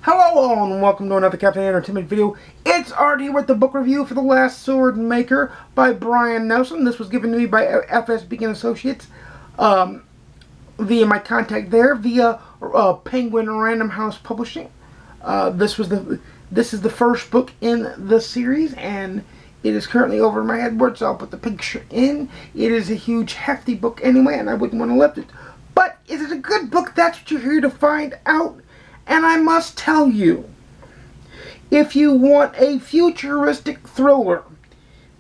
Hello all and welcome to another Captain Entertainment video. It's Art here with the book review for The Last Sword Maker by Brian Nelson. This was given to me by FSB Associates via my contact there, via Penguin Random House Publishing. This is the first book in the series, and it is currently over my headboard, so I'll put the picture in. It is a huge, hefty book anyway, and I wouldn't want to lift it. But is it a good book? That's what you're here to find out. And I must tell you, if you want a futuristic thriller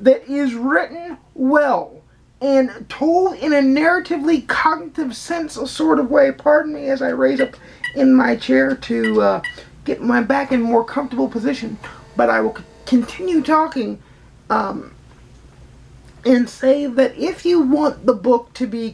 that is written well and told in a narratively cognitive sense sort of way, pardon me as I raise up in my chair to get my back in a more comfortable position, but I will continue talking and say that if you want the book to be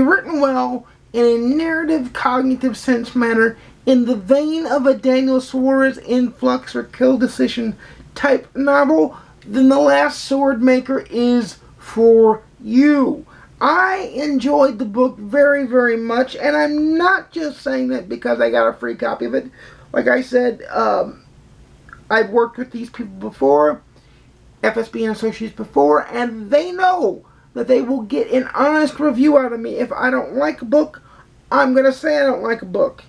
written well in a narrative cognitive sense manner, in the vein of a Daniel Suarez influx or kill decision type novel, then The Last Sword Maker is for you. I enjoyed the book very, very much, and I'm not just saying that because I got a free copy of it. Like I said, I've worked with these people before, FSB and Associates before, and they know that they will get an honest review out of me. If I don't like a book, I'm going to say I don't like a book.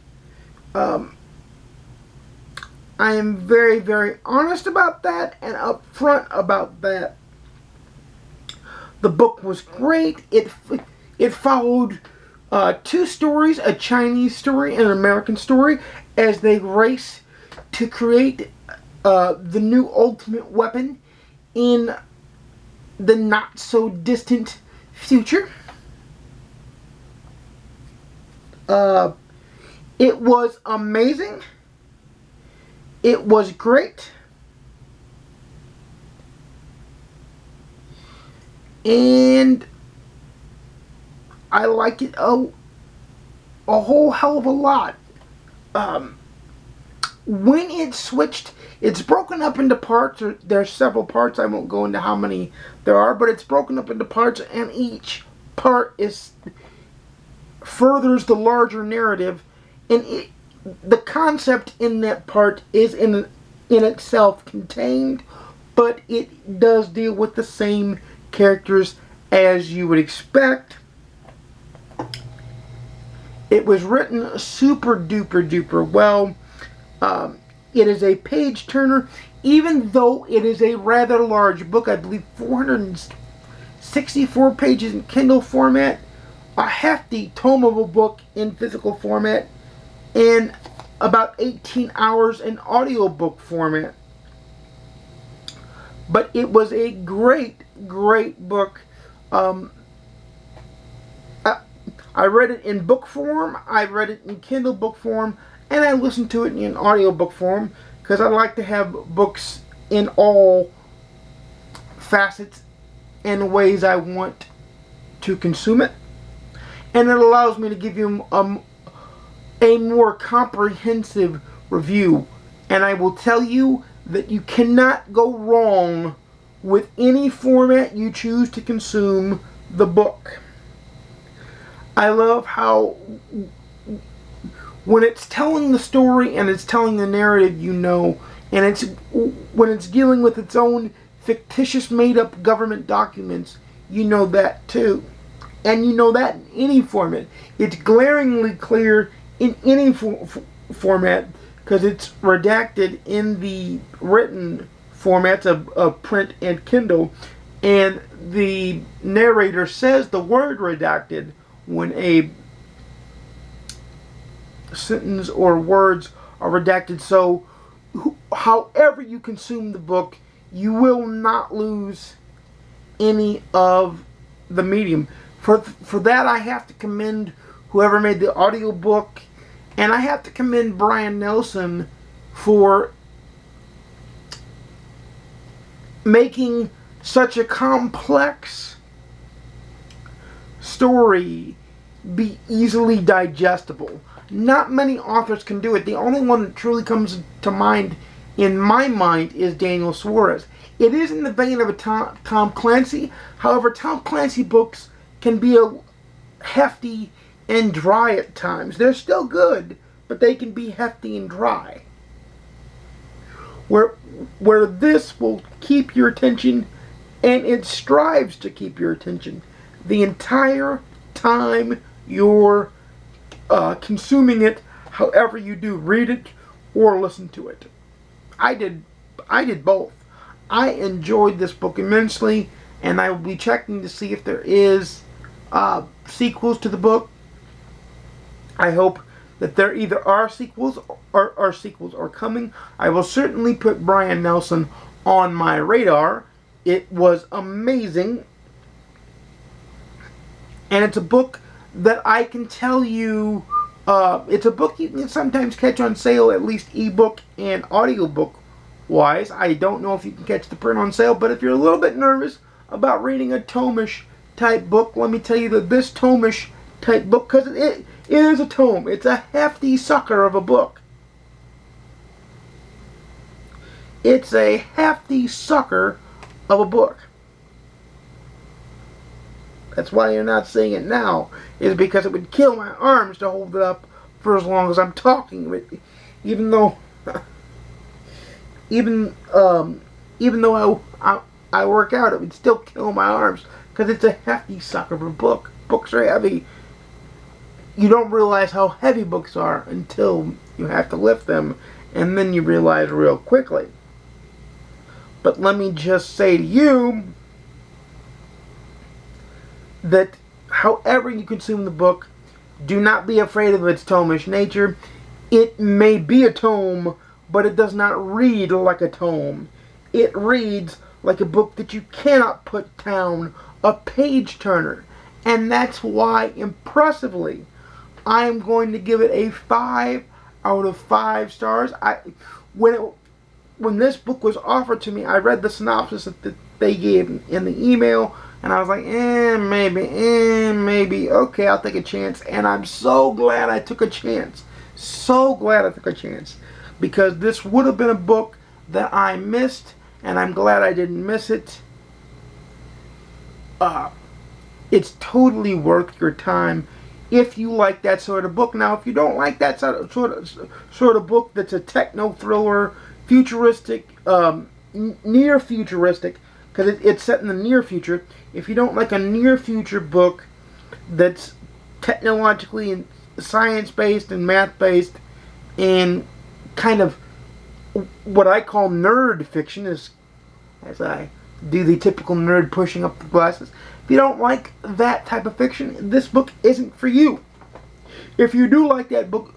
I am very, very honest about that and upfront about that. The book was great. It followed two stories, a Chinese story and an American story, as they race to create the new ultimate weapon in the not-so-distant future. It was amazing. It was great. And I liked it a whole hell of a lot. When it switched, it's broken up into parts. There's several parts. I won't go into how many there are, but it's broken up into parts, and each part furthers the larger narrative. And the concept in that part is in itself contained, but it does deal with the same characters as you would expect. It was written super duper duper well. It is a page turner, even though it is a rather large book. I believe 464 pages in Kindle format, a hefty tomeable book in physical format, and about 18 hours in audiobook format. But it was a great, great book. I read it in book form, I read it in Kindle book form, and I listened to it in audiobook form, because I like to have books in all facets and ways I want to consume it. And it allows me to give you a more comprehensive review. And I will tell you that you cannot go wrong with any format you choose to consume the book. I love how when it's telling the story and it's telling the narrative, and when it's dealing with its own fictitious made-up government documents, you know that too. And you know that in any format. It's glaringly clear in any format because it's redacted in the written formats of print and Kindle, and the narrator says the word redacted when a sentence or words are redacted. So however you consume the book, you will not lose any of the medium. For that, I have to commend whoever made the audiobook, and I have to commend Brian Nelson for making such a complex story be easily digestible. Not many authors can do it. The only one that truly comes to mind, in my mind, is Daniel Suarez. It is in the vein of a Tom Clancy. However, Tom Clancy books can be a hefty and dry at times. They're still good, but they can be hefty and dry. Where this will keep your attention, and it strives to keep your attention the entire time you're consuming it, however you do, read it or listen to it. I did both. I enjoyed this book immensely, and I will be checking to see if there is sequels to the book. I hope that there either are sequels or sequels are coming. I will certainly put Brian Nelson on my radar. It was amazing. And it's a book that I can tell you, it's a book you can sometimes catch on sale, at least ebook and audiobook wise. I don't know if you can catch the print on sale, but if you're a little bit nervous about reading a tomish type book, let me tell you that this tomish type book, because it is a tome, it's a hefty sucker of a book. It's a hefty sucker of a book. That's why you're not seeing it now, is because it would kill my arms to hold it up for as long as I'm talking. Even though I work out, it would still kill my arms because it's a hefty sucker of a book. Books are heavy. You don't realize how heavy books are until you have to lift them, and then you realize real quickly. But let me just say to you that however you consume the book, do not be afraid of its tomish nature. It may be a tome, but it does not read like a tome. It reads like a book that you cannot put down, a page turner. And that's why, impressively, I'm going to give it a 5 out of 5 stars. When this book was offered to me, I read the synopsis that they gave in the email, and I was like, maybe, okay, I'll take a chance. And I'm so glad I took a chance. So glad I took a chance. Because this would have been a book that I missed, and I'm glad I didn't miss it. It's totally worth your time if you like that sort of book. Now, if you don't like that sort of book that's a techno thriller, futuristic, near futuristic, because it's set in the near future. If you don't like a near future book that's technologically and science based and math based and kind of what I call nerd fiction, as I do the typical nerd pushing up the glasses. If you don't like that type of fiction, this book isn't for you. If you do like that book,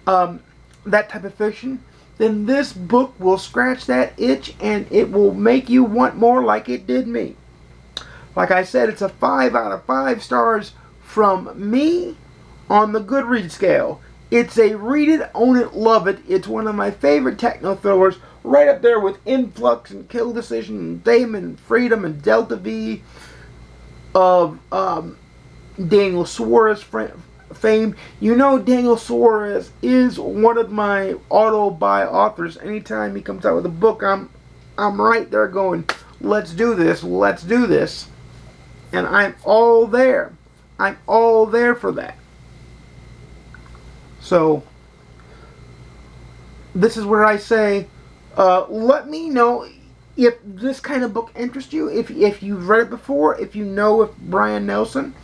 that type of fiction, then this book will scratch that itch and it will make you want more, like it did me. Like I said, it's a 5 out of 5 stars from me on the Goodreads scale. It's a read it, own it, love it. It's one of my favorite techno thrillers, right up there with Influx and Kill Decision and Damon, Freedom and Delta V of Daniel Suarez fame. You know Daniel Suarez is one of my auto-buy authors. Anytime he comes out with a book, I'm right there going, let's do this, let's do this. And I'm all there. I'm all there for that. So, this is where I say, let me know if this kind of book interests you, if you've read it before, if you know if Brian Nelson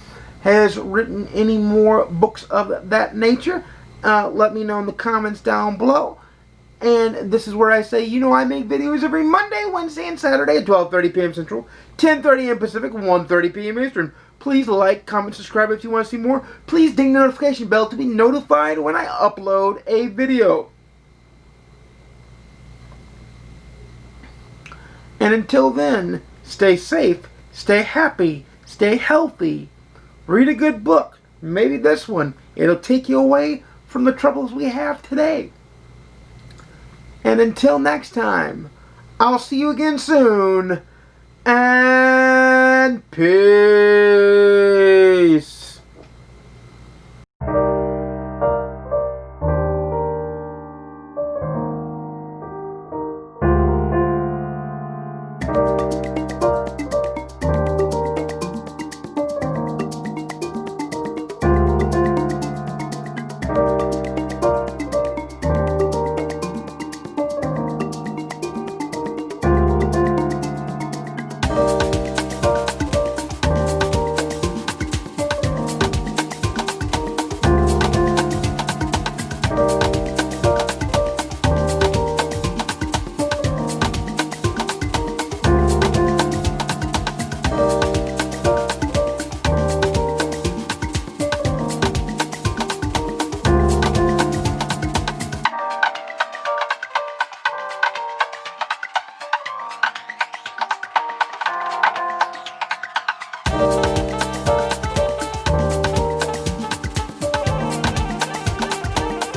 has written any more books of that nature. Let me know in the comments down below. And this is where I say, I make videos every Monday, Wednesday, and Saturday at 12:30 p.m. Central, 10:30 a.m. Pacific, 1:30 p.m. Eastern. Please like, comment, subscribe if you want to see more. Please ding the notification bell to be notified when I upload a video. And until then, stay safe, stay happy, stay healthy. Read a good book. Maybe this one. It'll take you away from the troubles we have today. And until next time, I'll see you again soon. And peace.